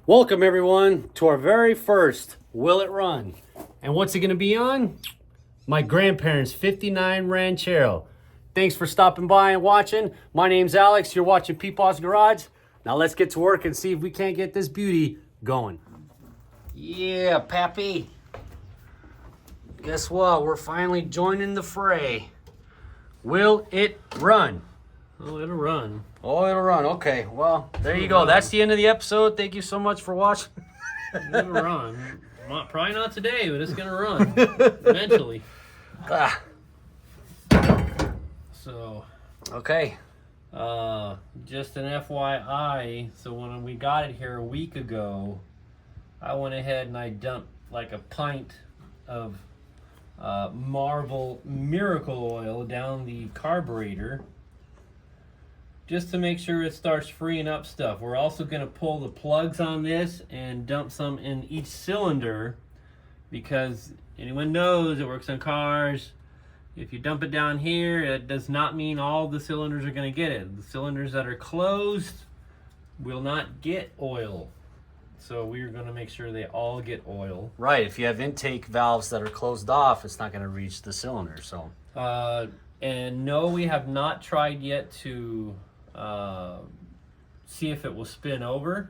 Welcome everyone to our very first Will It Run. And what's it gonna be on? My grandparents' 59 Ranchero. Thanks for stopping by and watching. My name's Alex, you're watching Peepaw's Garage. Now let's get to work and see if we can't get this beauty going. Yeah, Pappy. Guess what? We're finally joining the fray. Will it run? Oh, it'll run. Oh, it'll run. Okay, well, there you go. That's the end of the episode. Thank you so much for watching. It'll run. Probably not today, but it's gonna run eventually. Ah. So, Okay. just an FYI. So when we got it here a week ago, I went ahead and I dumped like a pint of Marvel Miracle Oil down the carburetor, just to make sure it starts freeing up stuff. We're also going to pull the plugs on this and dump some in each cylinder, because anyone knows it works on cars. If you dump it down here, it does not mean all the cylinders are going to get it. The cylinders that are closed will not get oil. So we're going to make sure they all get oil. Right. If you have intake valves that are closed off, it's not going to reach the cylinder. So. And no, we have not tried yet to see if it will spin over.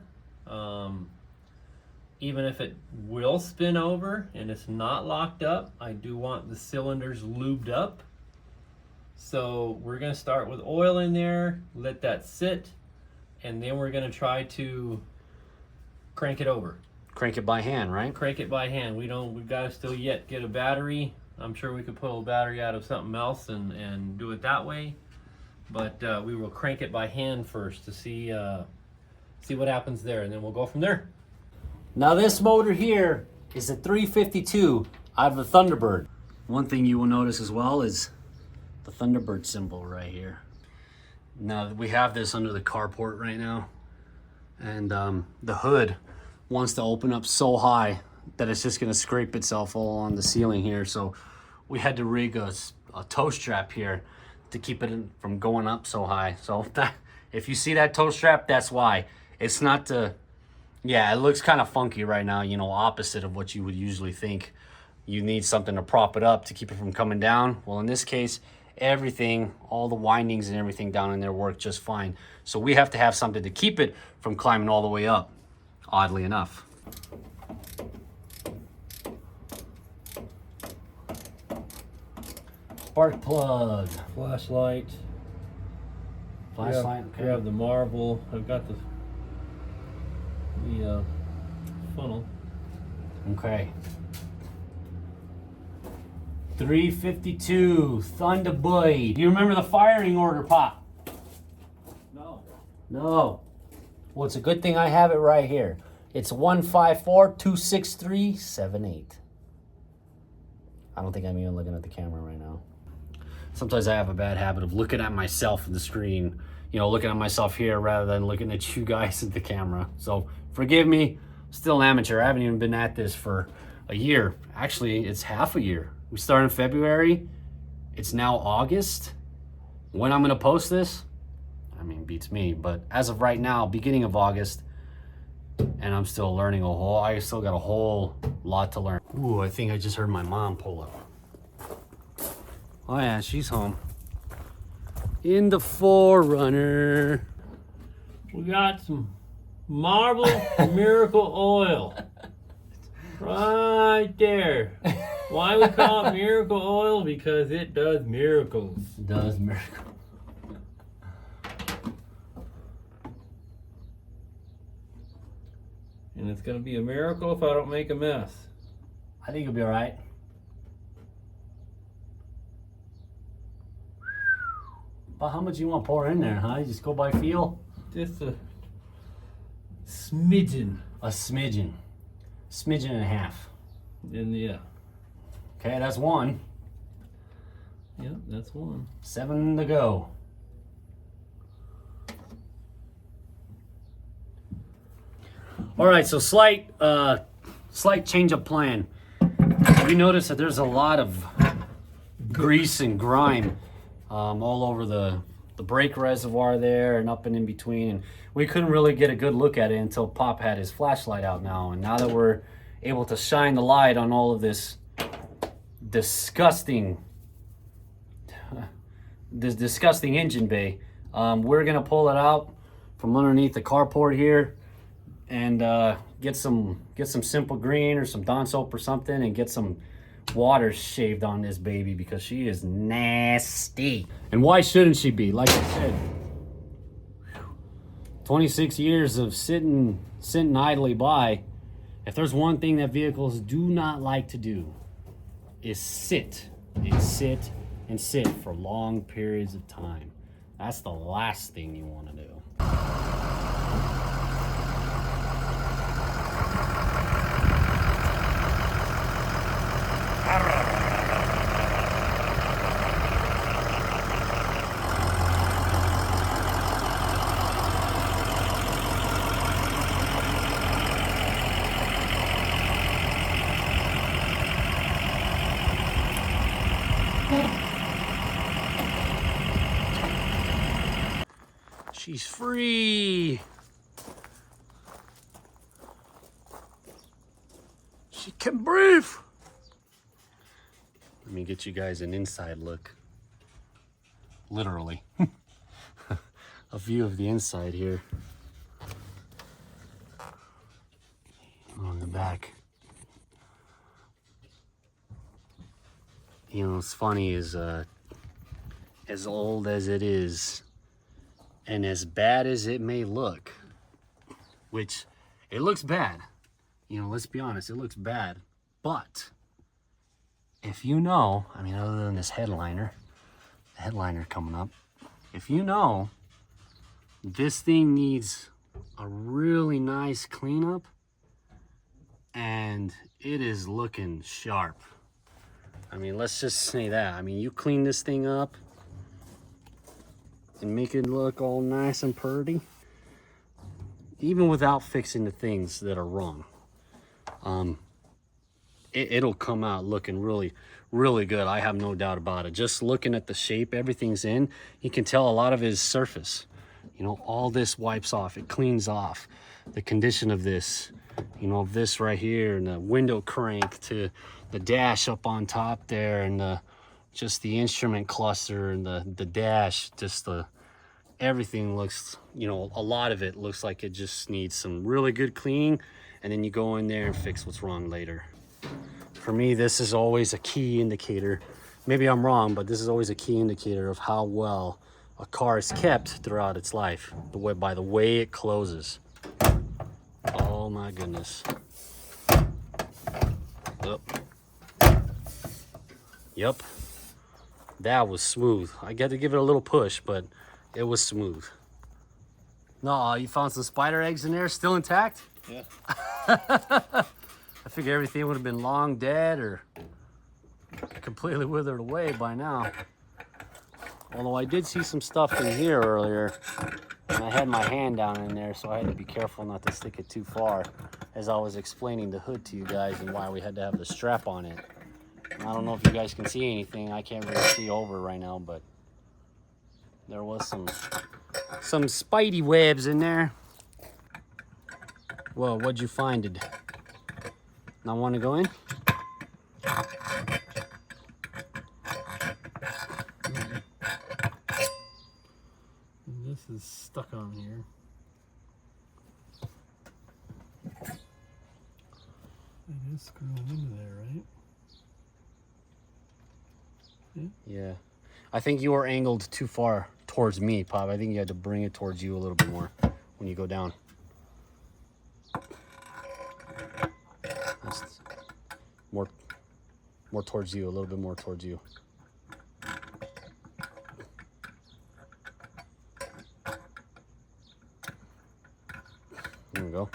Even if it will spin over and it's not locked up, I do want the cylinders lubed up. So we're going to start with oil in there, let that sit, and then we're going to try to crank it over. Crank it by hand, right? Crank it by hand. We've got to still yet get a battery. I'm sure we could pull a battery out of something else and do it that way. But we will crank it by hand first to see what happens there, and then we'll go from there. Now this motor here is a 352 out of the Thunderbird. One thing you will notice as well is the Thunderbird symbol right here. Now we have this under the carport right now, and the hood wants to open up so high that it's just going to scrape itself all on the ceiling here. So we had to rig a toe strap here to keep it from going up so high. So if you see that toe strap, that's why. It's not to, yeah, it looks kind of funky right now, you know, opposite of what you would usually think. You need something to prop it up to keep it from coming down. Well, in this case, everything, all the windings and everything down in there work just fine. So we have to have something to keep it from climbing all the way up, oddly enough. Spark plug. Flashlight. Flashlight, okay. We have the Marvel. I've got the funnel. Okay. 352 Thunderbird. Do you remember the firing order, Pop? No. No. Well, it's a good thing I have it right here. It's 154-263-78. I don't think I'm even looking at the camera right now. Sometimes I have a bad habit of looking at myself in the screen, you know, looking at myself here rather than looking at you guys at the camera. So forgive me, still an amateur. I haven't even been at this for a year. Actually, it's half a year. We started in February. It's now August. When I'm gonna post this, I mean, beats me. But as of right now, beginning of August, and I'm still learning I still got a whole lot to learn. Ooh, I think I just heard my mom pull up. Oh yeah, she's home. In the 4Runner. We got some Marvel Miracle Oil. Right there. Why we call it Miracle Oil? Because it does miracles. It does miracle. And it's going to be a miracle if I don't make a mess. I think you'll be all right. But how much you want to pour in there, huh? You just go by feel? Just a smidgen. A smidgen. Smidgen and a half. And yeah. Okay, that's one. Yep, that's one. 7 to go. All right, so slight change of plan. We notice that there's a lot of grease and grime all over the brake reservoir there and up and in between, and we couldn't really get a good look at it until Pop had his flashlight out now. And now that we're able to shine the light on all of this disgusting engine bay, we're gonna pull it out from underneath the carport here and get some simple green or some Dawn soap or something and get some water shaved on this baby, because she is nasty. And why shouldn't she be? Like I said, 26 years of sitting idly by. If there's one thing that vehicles do not like to do, is sit for long periods of time. That's the last thing you want to do. She's free. She can breathe. Let me get you guys an inside look. Literally. A view of the inside here. On the back. You know, what's funny is as old as it is, and as bad as it may look, which it looks bad, you know, let's be honest, it looks bad, but if you know, I mean, other than this headliner coming up, if you know this thing needs a really nice cleanup, and it is looking sharp. I mean, let's just say that. I mean, you clean this thing up and make it look all nice and pretty, even without fixing the things that are wrong, it'll come out looking really, really good. I have no doubt about it. Just looking at the shape everything's in, you can tell a lot of it is surface. You know, all this wipes off, it cleans off. The condition of this, you know, this right here, and the window crank to the dash up on top there, and just the instrument cluster and the dash, just everything looks, you know, a lot of it looks like it just needs some really good cleaning, and then you go in there and fix what's wrong later. For me, this is always a key indicator. Maybe I'm wrong, but this is always a key indicator of how well a car is kept throughout its life, by the way it closes. Oh my goodness. Yep. That was smooth. I got to give it a little push, but it was smooth. No, you found some spider eggs in there, still intact? Yeah. I figure everything would have been long dead or completely withered away by now. Although I did see some stuff in here earlier, and I had my hand down in there, so I had to be careful not to stick it too far as I was explaining the hood to you guys and why we had to have the strap on it. I don't know if you guys can see anything. I can't really see over right now, but there was some spidey webs in there. Well, what'd you find? It not want to go in? This is stuck on here. It is screwing into there, right? Yeah. I think you were angled too far towards me, Pop. I think you had to bring it towards you a little bit more when you go down. That's more towards you, a little bit more towards you. There we go.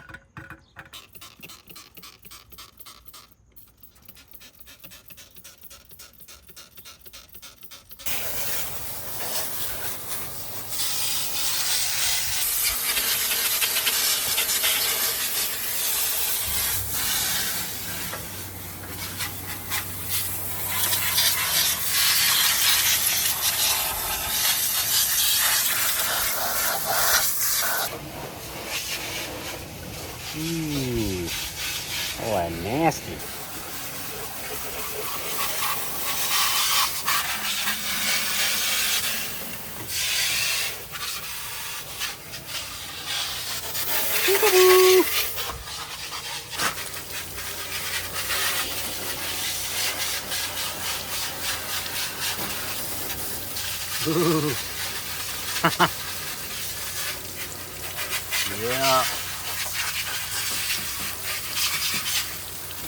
nasty. Ooh. Yeah.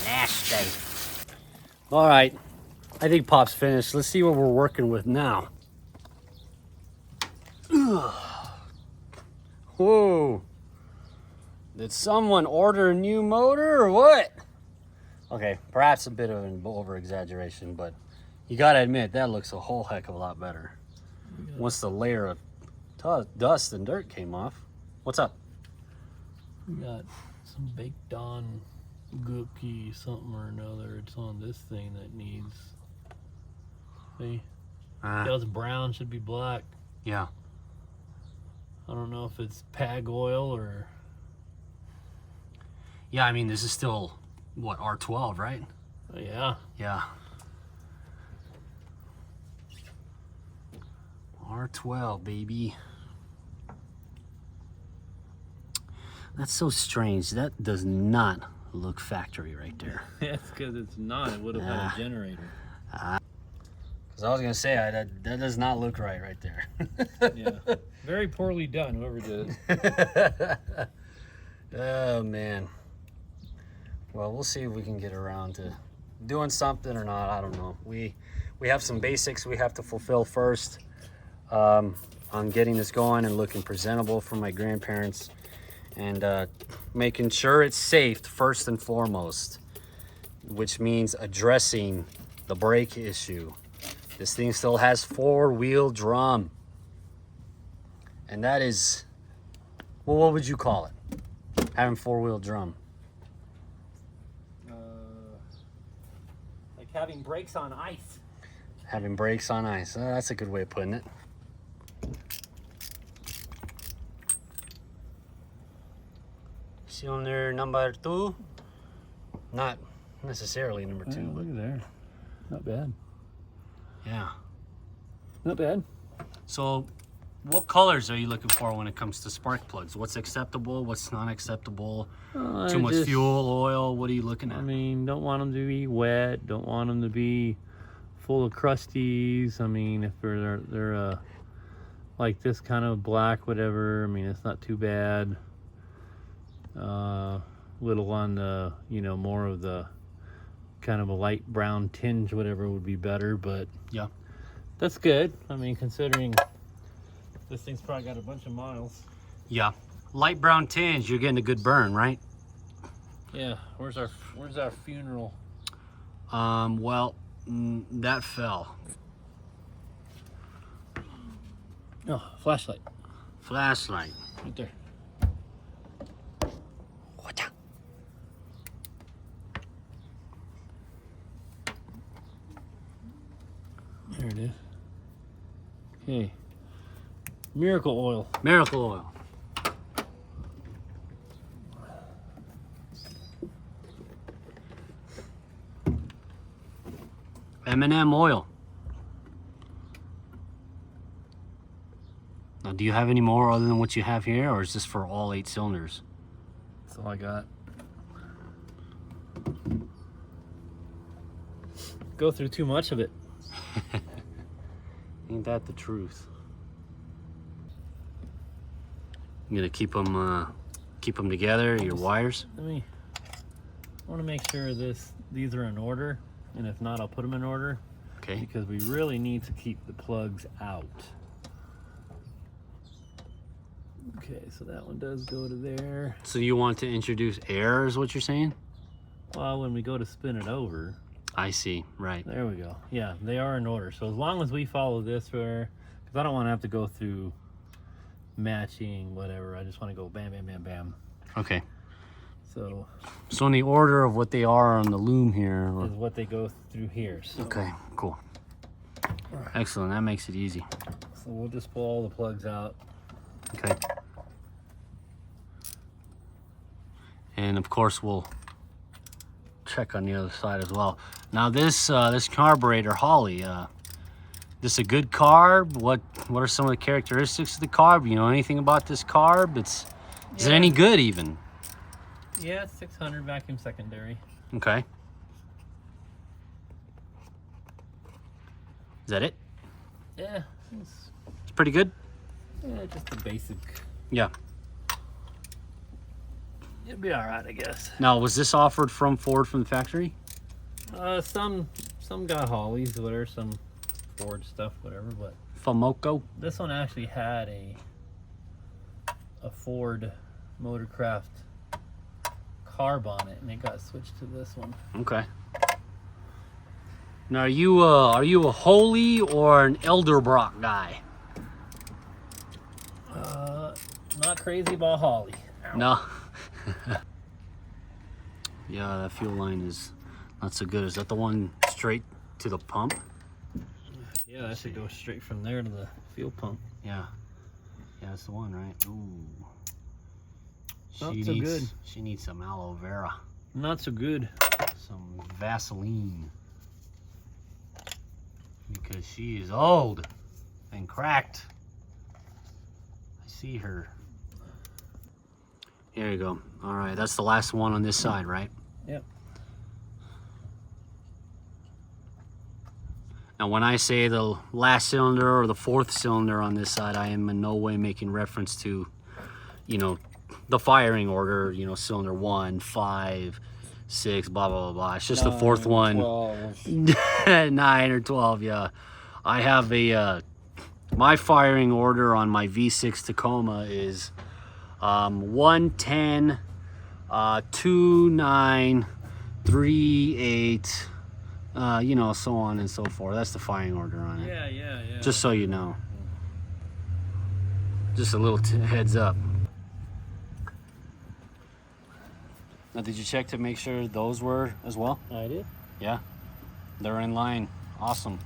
Nasty. All right, I think Pop's finished. Let's see what we're working with now. Whoa. Did someone order a new motor or what? Okay, perhaps a bit of an over-exaggeration, but you gotta admit, that looks a whole heck of a lot better. Once the layer of dust and dirt came off. What's up? We got some baked on gookie something or another. It's on this thing that needs. See? That was brown, should be black. Yeah. I don't know if it's PAG oil or. Yeah, I mean, this is still, what, R12, right? Yeah. Yeah. R12, baby. That's so strange. That does not look factory right there. That's because it's not. It would have had a generator. Because I was going to say, that does not look right there. Yeah. Very poorly done, whoever did it. Oh, man. Well, we'll see if we can get around to doing something or not. I don't know. We have some basics we have to fulfill first. On getting this going and looking presentable for my grandparents, and making sure it's safe first and foremost, which means addressing the brake issue. This thing still has 4-wheel drum, and that is, well, what would you call it, having 4-wheel drum? Like having brakes on ice. Having brakes on ice. That's a good way of putting it. Cylinder number 2. Not necessarily number 2, but look at there. Not bad. yeah. Not bad. So, what colors are you looking for when it comes to spark plugs? What's acceptable? What's not acceptable? Too much fuel, oil? What are you looking at? I mean, don't want them to be wet. Don't want them to be full of crusties. I mean, if they're like this kind of black, whatever. I mean, it's not too bad. Little on the, more of the kind of a light brown tinge, whatever would be better, but yeah, that's good. I mean, considering this thing's probably got a bunch of miles. Yeah, light brown tinge, you're getting a good burn, right? Yeah. Where's our funeral? Well, that fell. Oh, flashlight. Flashlight. Right there. There it is. Okay. Miracle oil. Miracle oil. M&M oil. Now, do you have any more other than what you have here, or is this for all 8 cylinders? That's all I got. Go through too much of it. Ain't that the truth? You gonna keep them together, your wires? I want to make sure these are in order, and if not, I'll put them in order. Okay. Because we really need to keep the plugs out. Okay, so that one does go to there. So you want to introduce air, is what you're saying? Well, when we go to spin it over. I see, right. There we go. Yeah, they are in order. So as long as we follow this, because I don't want to have to go through matching, whatever. I just want to go bam, bam, bam, bam. Okay. So in the order of what they are on the loom here. is what they go through here. So. Okay, cool. Excellent, that makes it easy. So we'll just pull all the plugs out. Okay. And of course we'll check on the other side as well. Now this this carburetor, Holly, this a good carb? What are some of the characteristics of the carb? You know anything about this carb? Is it any good even? Yeah, 600 vacuum secondary. Okay. Is that it? Yeah, It's pretty good. yeah, just the basic. Yeah. It'll be all right, I guess. Now, was this offered from Ford from the factory? Some got Hollies, whatever, some Ford stuff, whatever. But Famoco? this one actually had a Ford Motorcraft carb on it, and it got switched to this one. Okay. Now, are you a Holy or an Elderbrock guy? Not crazy about Holly. No. Yeah, that fuel line is not so good. Is that the one straight to the pump? Yeah, that should go straight from there to the fuel pump. Yeah. Yeah, that's the one, right? Ooh. Not so good. She needs some aloe vera. Not so good. Some Vaseline. Because she is old and cracked. I see her. Here you go. All right, that's the last one on this side, right? Yep. Now, when I say the last cylinder or the fourth cylinder on this side, I am in no way making reference to, you know, the firing order, you know, cylinder 1, 5, 6, blah, blah, blah, blah. It's just the fourth one. 9 or 12, yeah. I have my firing order on my V6 Tacoma is 110, 29, 38, you know, so on and so forth. That's the firing order on it. Yeah. Just so you know. Just a little heads up. Now, did you check to make sure those were as well? I did. Yeah, they're in line. Awesome.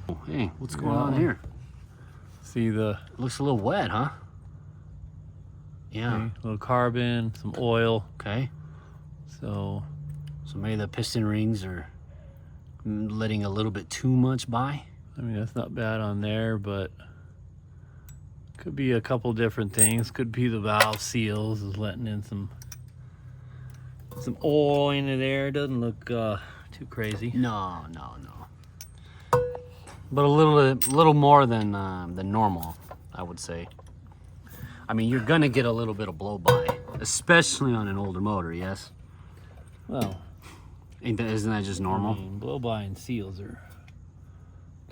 Oh, hey, what's going on here? See the Looks a little wet, huh? Yeah. little carbon, some oil. Okay. So maybe the piston rings are letting a little bit too much by. I mean, that's not bad on there, but could be a couple different things. Could be the valve seals is letting in some oil into there. Doesn't look too crazy. No. But a little more than normal, I would say. I mean, you're gonna get a little bit of blow by, especially on an older motor. Yes. Well, Isn't that just normal? I mean, blow by and seals are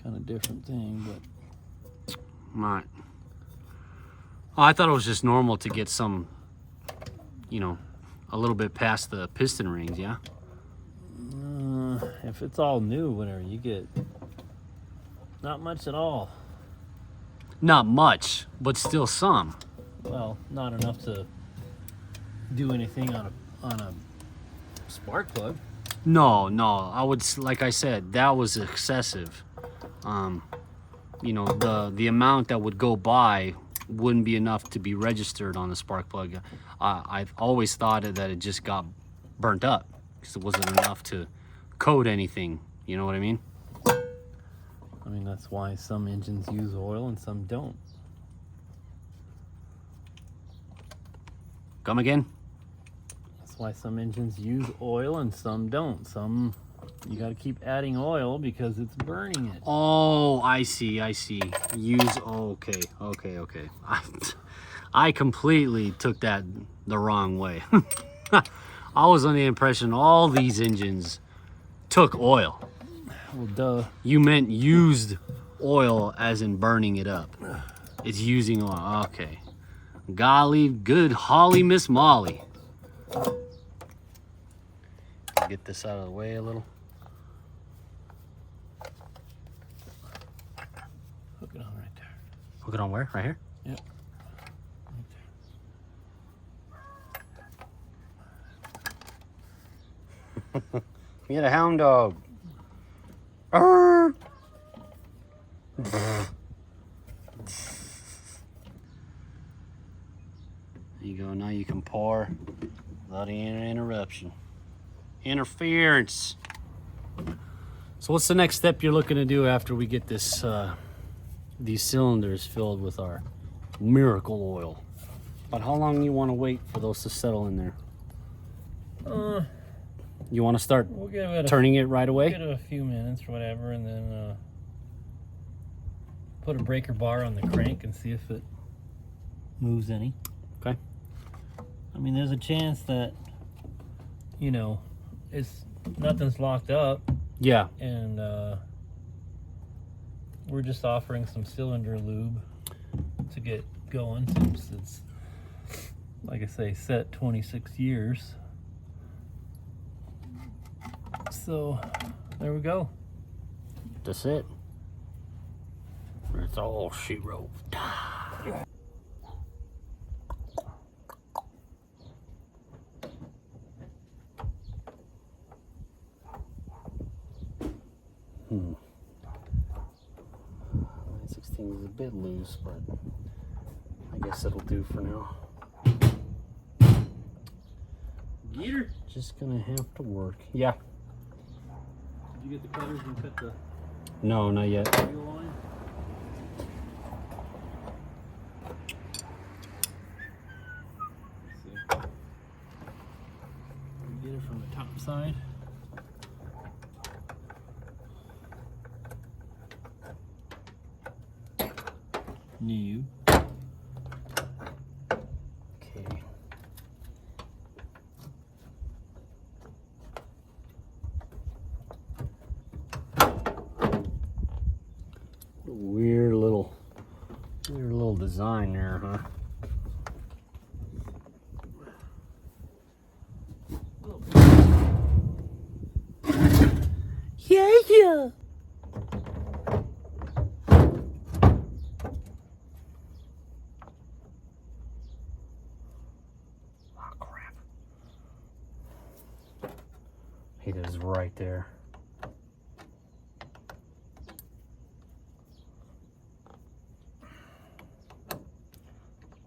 kind of different thing, but Right. Oh, I thought it was just normal to get some, you know, a little bit past the piston rings. Yeah. if it's all new, whatever, you get not much at all. Not much, but still some. Well, not enough to do anything on a spark plug. No. Like I said, that was excessive. You know, the amount that would go by wouldn't be enough to be registered on the spark plug. I've always thought that it just got burnt up because it wasn't enough to coat anything. You know what I mean? I mean, that's why some engines use oil and some don't. Come again? That's why some engines use oil and some don't. Some you got to keep adding oil because it's burning it. Oh, I see. Okay. I completely took that the wrong way. I was under the impression all these engines took oil. Well, duh. You meant used oil as in burning it up. It's using oil. Okay. Golly, good Holly Miss Molly. Get this out of the way a little. Hook it on right there. Hook it on where? Right here? Yep. Right We had a hound dog. Arr! There you go. Now you can pour without any interruption. Interference. So what's the next step you're looking to do after we get this these cylinders filled with our miracle oil? But how long do you want to wait for those to settle in there? You want to start turning it right away? Give it a few minutes or whatever, and then put a breaker bar on the crank and see if it moves any. Okay. I mean, there's a chance that, you know, nothing's locked up. Yeah. And we're just offering some cylinder lube to get going, since it's, like I say, set 26 years. So there we go. That's it. That's all she wrote. Line 16 is a bit loose, but I guess it'll do for now. Get her. Just gonna have to work. Yeah. Did you get the cutters and cut the No, not yet. wheel line? Let's see. Get it from the top side. New. Okay. Weird little design there, huh? Yeah. Oh crap! It is right there.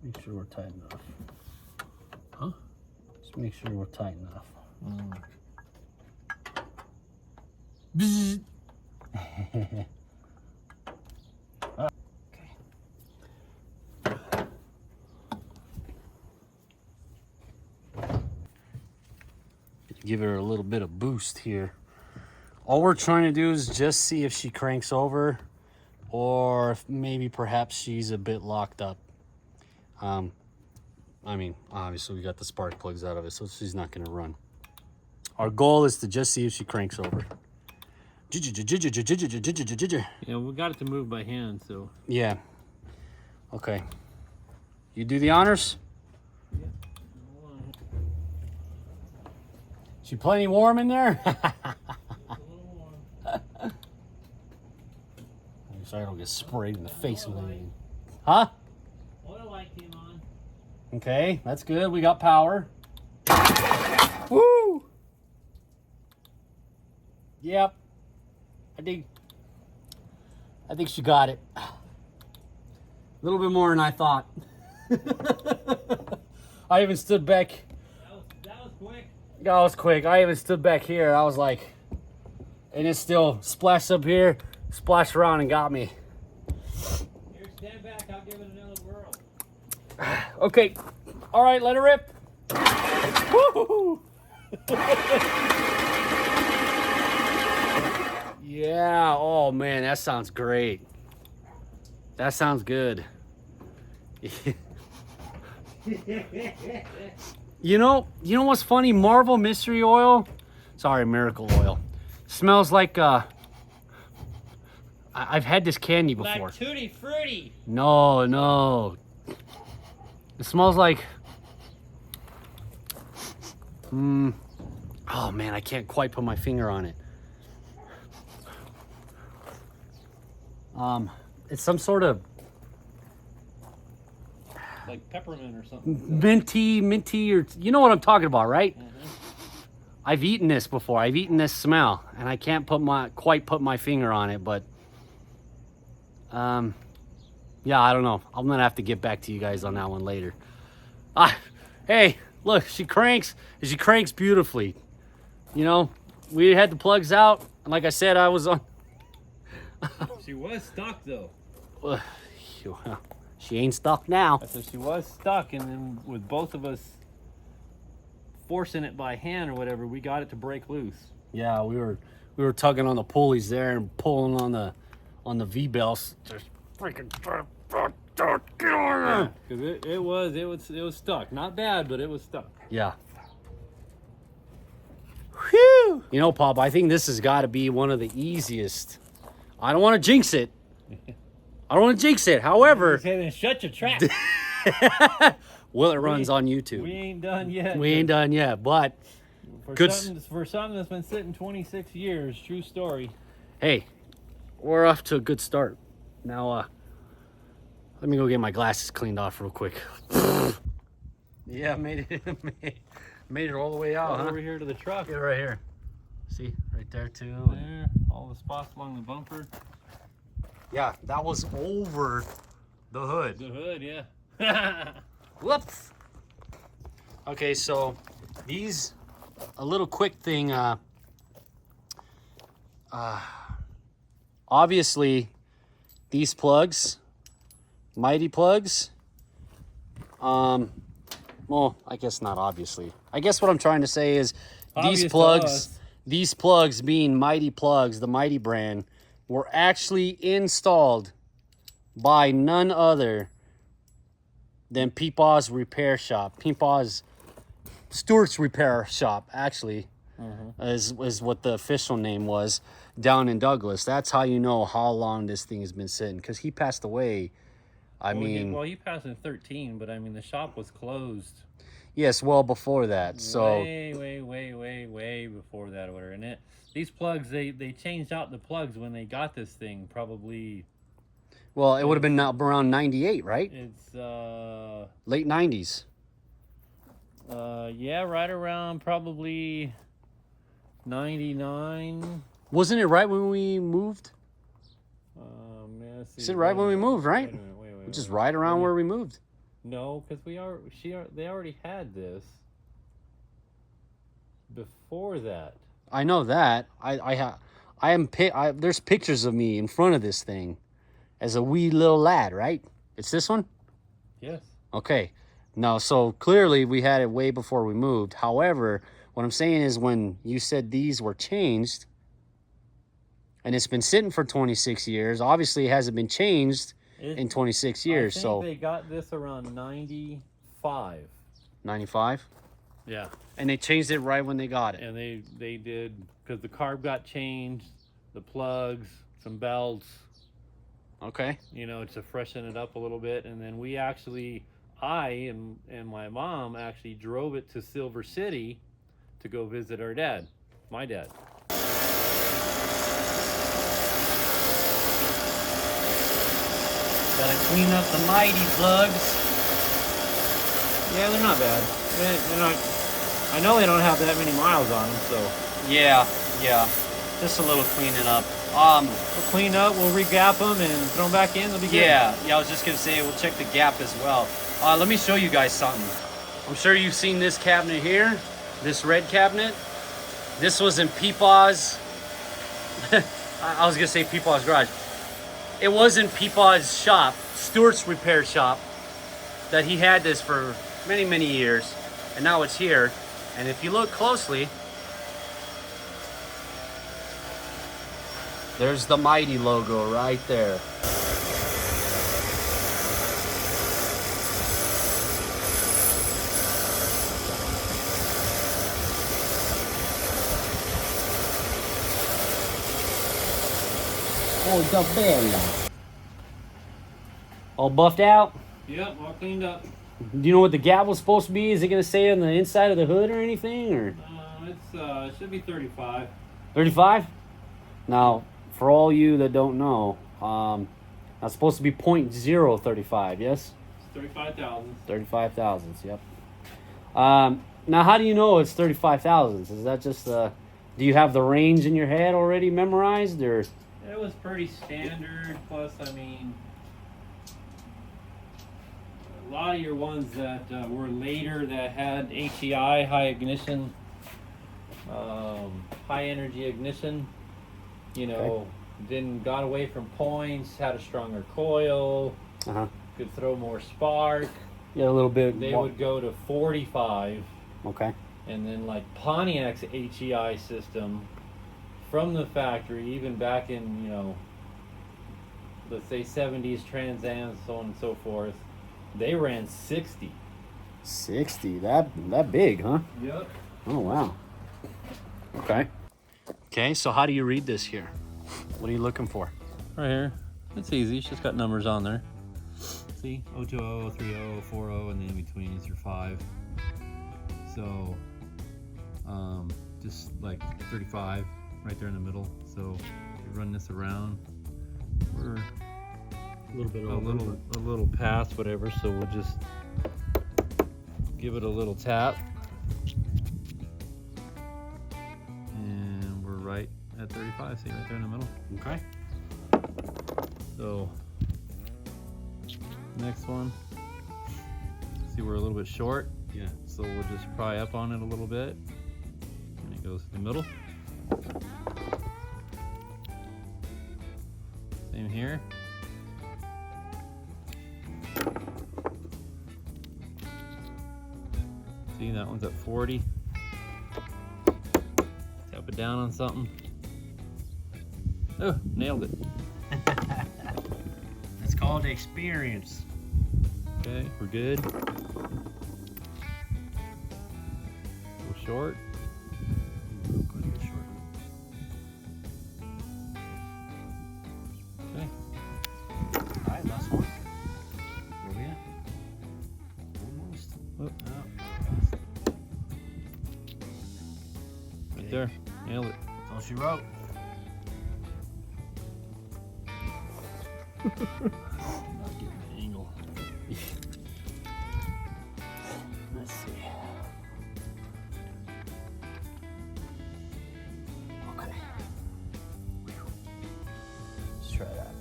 Make sure we're tight enough. Huh? Just make sure we're tight enough. Bzzz. Okay. Give her a little bit of boost here. All we're trying to do is just see if she cranks over, or if maybe perhaps she's a bit locked up. I mean, obviously we got the spark plugs out of it, so she's not gonna run. Our goal is to just see if she cranks over. Yeah, we got it to move by hand, so. Yeah. Okay. You do the honors? Yeah. She plenty warm in there? Sorry, I don't get sprayed in the face with anything. Huh? Oil light came on. Okay, that's good. We got power. Woo! Yep. I think she got it. A little bit more than I thought. I even stood back. That was quick. That was quick. I even stood back here. I was like, and it still splashed up here, splashed around and got me. Here, stand back. I'll give it another whirl. Okay. All right, let her rip. Woo! Yeah. Oh man, that sounds great. That sounds good. You know what's funny? Marvel Mystery Oil, sorry, Miracle Oil, smells like I've had this candy before. Like Tutti Frutti. No. It smells like oh man, I can't quite put my finger on it. It's some sort of Like peppermint or something. minty, or you know what I'm talking about, right? Mm-hmm. I've eaten this before. I've eaten this smell, and I can't quite put my finger on it, but yeah, I don't know. I'm gonna have to get back to you guys on that one later. Hey, look, she cranks beautifully. you know, we had the plugs out. And like I said, I was on. She was stuck though. She ain't stuck now. I said she was stuck, and then with both of us forcing it by hand or whatever, we got it to break loose. Yeah, we were tugging on the pulleys there and pulling on the V belts. Just freaking get on Because it was stuck. Not bad, but it was stuck. Yeah. Whew. You know, Pop, I think this has got to be one of the easiest. I don't want to jinx it. However, Say then shut your trap. well, it runs on YouTube. We ain't done yet. We ain't done yet, but for something that's been sitting 26 years. True story. Hey, we're off to a good start. Now, let me go get my glasses cleaned off real quick. Yeah, made it all the way out, huh? Over here to the truck. Yeah, right here. See, right there too. There, all the spots along the bumper. Yeah, that was over the hood. The hood, yeah. Whoops. Okay, so these, a little quick thing. Obviously, these plugs, Mighty plugs. Well, I guess not obviously. I guess what I'm trying to say is these plugs being Mighty plugs, the Mighty brand, were actually installed by none other than Peepaw's Repair Shop. Peepaw's Stewart's Repair Shop, actually, is what the official name was, down in Douglas. That's how you know how long this thing has been sitting, because he passed away. He passed in 13, but I mean the shop was closed. Yes, well before that. So way before that order. And these plugs, they changed out the plugs when they got this thing. Probably. Well, it would have been around 98, right? It's late 90s. Yeah, right around probably 99. Wasn't it right when we moved? Is it right when we moved, right? Wait, Just right around where we moved. No, because they already had this before that. I know that. There's pictures of me in front of this thing as a wee little lad, right? It's this one? Yes. Okay. No, so clearly we had it way before we moved. However, what I'm saying is when you said these were changed and it's been sitting for 26 years, obviously it hasn't been changed in 26 years. I think so they got this around 95. 95? Yeah. And they changed it right when they got it. And they did, because the carb got changed, the plugs, some belts. Okay. You know, to freshen it up a little bit. And then I and my mom actually drove it to Silver City to go visit our dad, my dad. Gotta clean up the Mighty plugs. Yeah, they're not bad. They're not. I know they don't have that many miles on them, so. Yeah. Just a little cleaning up. We'll clean up, we'll re-gap them and throw them back in, they'll be good. Yeah, I was just gonna say we'll check the gap as well. Let me show you guys something. I'm sure you've seen this cabinet here, this red cabinet. This was in Peepaw's, I was gonna say Peepaw's garage. It was in Peepaw's shop, Stewart's Repair Shop, that he had this for many, many years. And now it's here. And if you look closely, there's the Mighty logo right there. Oh, the bella. All buffed out? Yep, all cleaned up. Do you know what the gap was supposed to be? Is it going to say on the inside of the hood or anything? Or It should be 35. 35? Now, for all you that don't know, that's supposed to be .035, yes? It's 35,000. 35 thousandths, yep. Now, how do you know it's 35 thousandths? Is that just do you have the range in your head already memorized, or? It was pretty standard. Plus, I mean, a lot of your ones that were later that had HEI, high ignition, high energy ignition. You know, then got away from points, had a stronger coil, could throw more spark. Yeah, a little bit. They would go to 45. Okay. And then like Pontiac's HEI system from the factory, even back in, you know, let's say 70s Trans Ams, so on and so forth, they ran 60. 60? That big, huh? Yep. Oh, wow. Okay. Okay, so how do you read this here? What are you looking for? Right here. It's easy. It's just got numbers on there. See? 020, 030, 40, and then in between is your 5. So, just like 35 right there in the middle. So, you run this around. We're A little bit over. A little past whatever, so we'll just give it a little tap. And we're right at 35, see right there in the middle. Okay. So, next one. See, we're a little bit short. Yeah. So we'll just pry up on it a little bit. And it goes to the middle. Same here. See, that one's at 40. Tap it down on something. Oh, nailed it. That's called experience. Okay, we're good. We're short. Okay. All right, last one. Where we at? Almost. Oh. Oh. Right there. Nailed it. That's all she wrote. Not getting the angle. Let's see. Okay. Let's try that.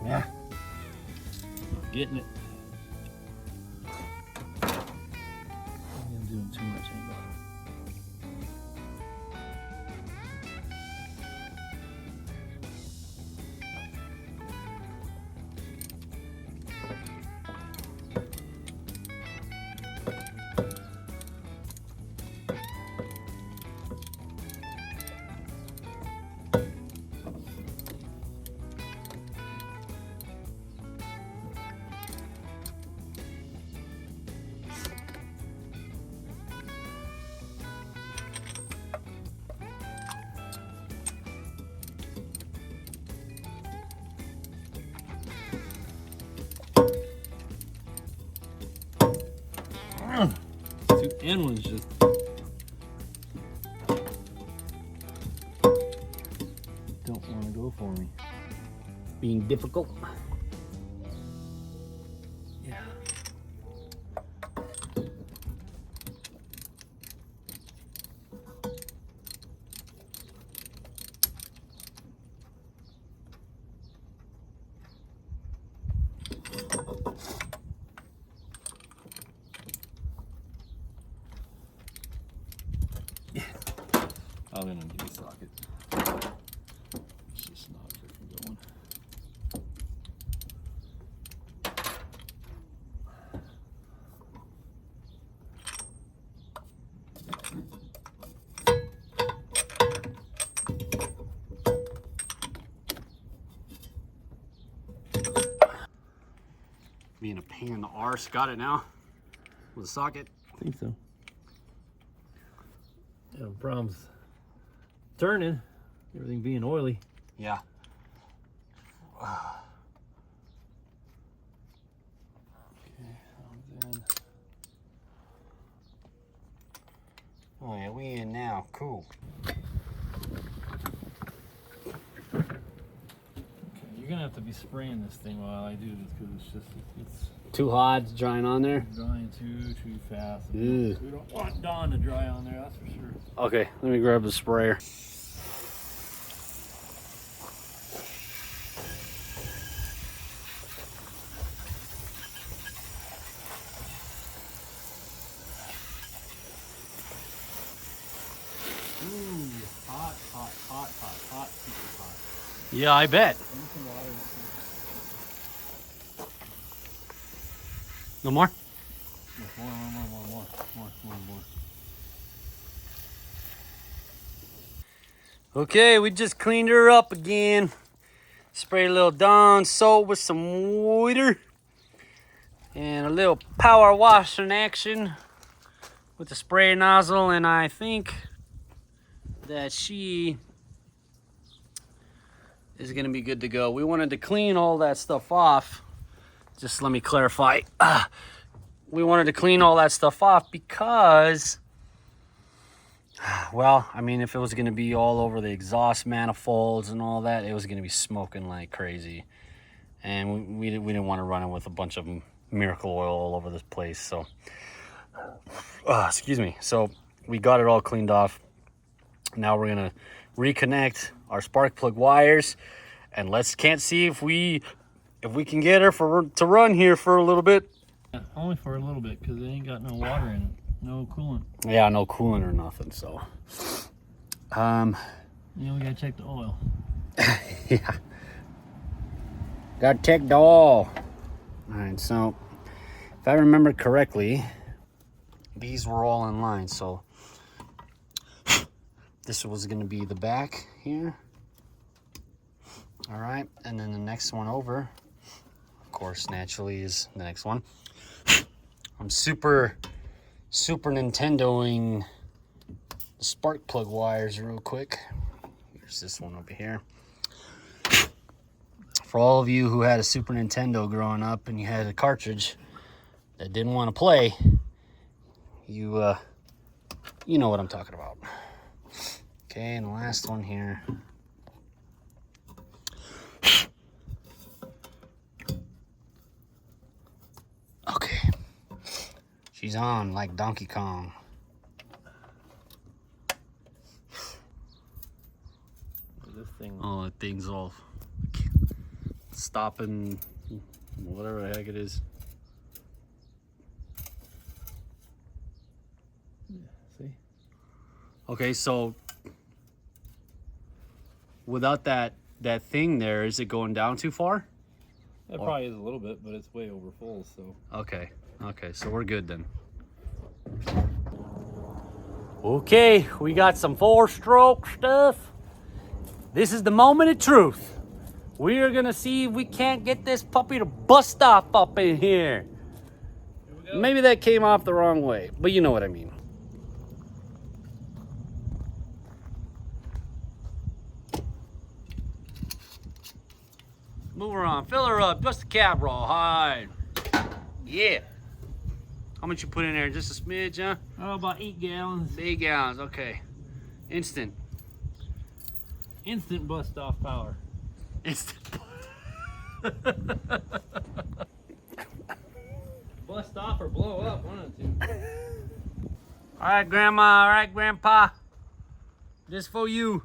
Yeah. Not getting it. I'm doing too much angle. Two end ones just don't want to go for me. Being difficult. Yeah. I'll end on the socket. It's just not freaking going. Being a pain in the arse. Got it now? With a socket? I think so. Yeah, problems turning, everything being oily. Yeah. Oh yeah, we in now. Cool. Okay, you're gonna have to be spraying this thing while I do this because it's Too hot, it's drying on there. drying too fast. Ew. We don't want Dawn to dry on there, that's for sure. Okay, let me grab the sprayer. Yeah, I bet. No more? More. Okay, we just cleaned her up again. Sprayed a little Dawn soap with some water. And a little power wash in action with the spray nozzle. And I think that she is gonna be good to go. We wanted to clean all that stuff off. Just let me clarify. We wanted to clean all that stuff off because, well, I mean, if it was gonna be all over the exhaust manifolds and all that, it was gonna be smoking like crazy. And we didn't want to run it with a bunch of Miracle Oil all over this place. So, excuse me. So we got it all cleaned off. Now we're gonna reconnect our spark plug wires, and can't see if we can get her to run here for a little bit. Yeah, only for a little bit, because it ain't got no water in it, no coolant. Yeah, no coolant or nothing. So, we gotta check the oil. yeah, gotta check the oil. All right, so if I remember correctly, these were all in line. So this was going to be the back here. All right, and then the next one over, of course, naturally is the next one. I'm super Nintendoing the spark plug wires real quick. Here's this one over here. For all of you who had a Super Nintendo growing up and you had a cartridge that didn't want to play, you know what I'm talking about. Okay, and the last one here. Okay. She's on like Donkey Kong. This thing. Oh, that thing's all stopping, whatever the heck it is. Yeah, see? Okay, so without that thing there, is it going down too far? It probably is a little bit, but it's way over full, so. Okay, so we're good then. Okay, we got some 4-stroke stuff. This is the moment of truth. We are gonna see if we can't get this puppy to bust off up in here. Maybe that came off the wrong way, but you know what I mean. Move her on, fill her up, just a cab roll, hide. Yeah. How much you put in there? Just a smidge, huh? Oh, about 8 gallons. 8 gallons, okay. Instant Instant bust off power. Instant. Bust off or blow up, one of the two. All right, Grandma. All right, Grandpa. Just for you.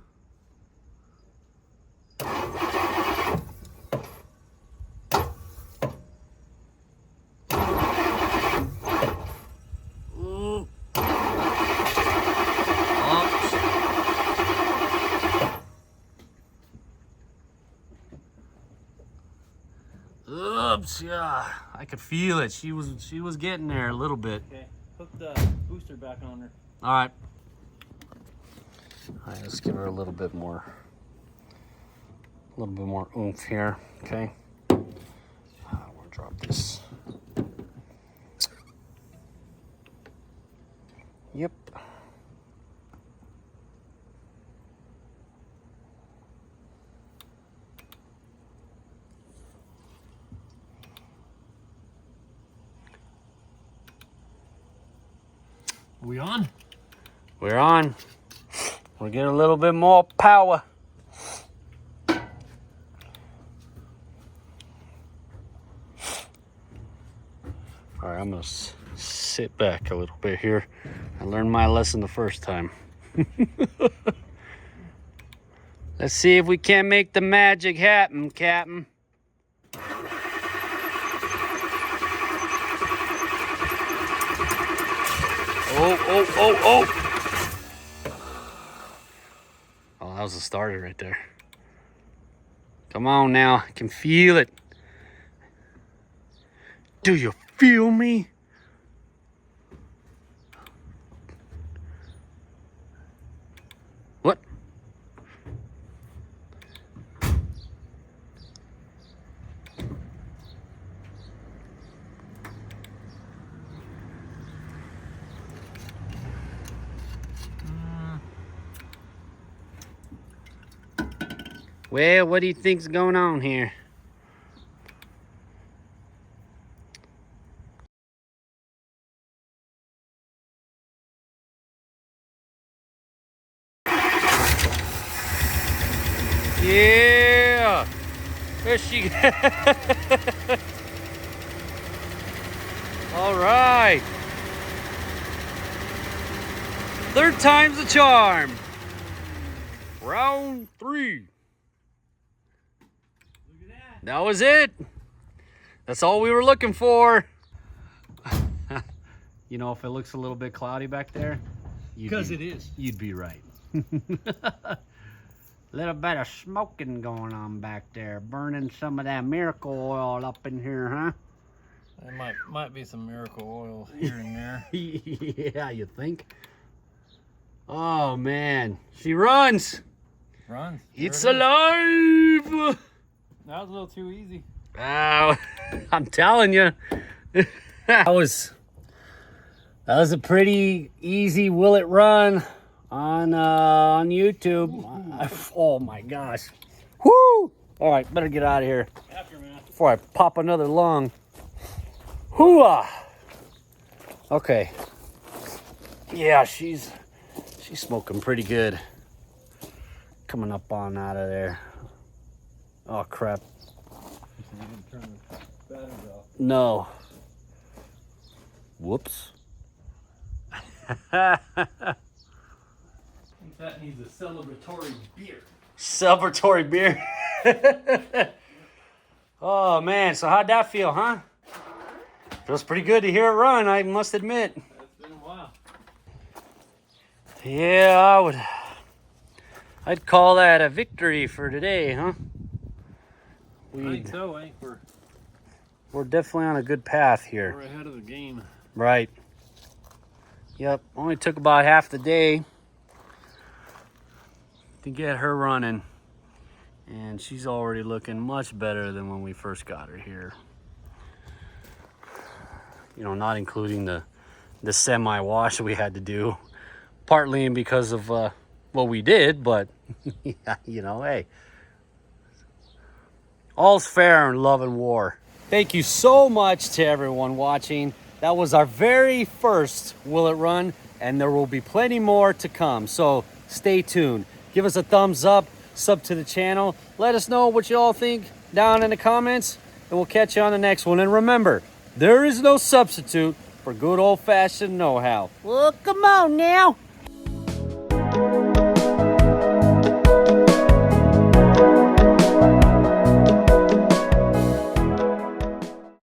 Ooh. Oops, yeah. I could feel it. She was getting there a little bit. Okay, hook the booster back on her. All right. All right, let's give her a little bit more oomph here. Okay. We'll drop this. Yep. Are we on? We're on. We're getting a little bit more power. All right, I'm gonna sit back a little bit here. I learned my lesson the first time. Let's see if we can't make the magic happen, Captain. Oh. Oh, that was a starter right there. Come on now, I can feel it. Do you feel me? What? Well, what do you think's going on here? Yeah! There she All right. Third time's the charm. Round 3. Look at that. That was it. That's all we were looking for. You know, if it looks a little bit cloudy back there, Because it is. You'd be right. Little bit of smoking going on back there, burning some of that miracle oil up in here, huh? There might be some miracle oil here and there. Yeah, you think? Oh man, she runs. Runs. It's alive. That was a little too easy. Oh, I'm telling you, that was a pretty easy will it run on YouTube. Oh my gosh. Whoo! All right, better get out of here before I pop another lung. Hoo-ah! Okay. Yeah, she's smoking pretty good. Coming up on out of there. Oh crap. No. Whoops. I think that needs a celebratory beer. Celebratory beer. Oh man, so how'd that feel, huh? Feels pretty good to hear it run, I must admit. It's been a while. Yeah, I'd call that a victory for today, huh? I think so, I think We're definitely on a good path here. we're ahead of the game. Right. Yep, only took about half the day to get her running. And she's already looking much better than when we first got her here. You know, not including the semi-wash we had to do. Partly because of what we did, but, yeah, you know, hey. All's fair in love and war. Thank you so much to everyone watching. That was our very first Will It Run, and there will be plenty more to come. So stay tuned. Give us a thumbs up, sub to the channel. Let us know what you all think down in the comments, and we'll catch you on the next one. And remember, there is no substitute for good old-fashioned know-how. Well, come on now.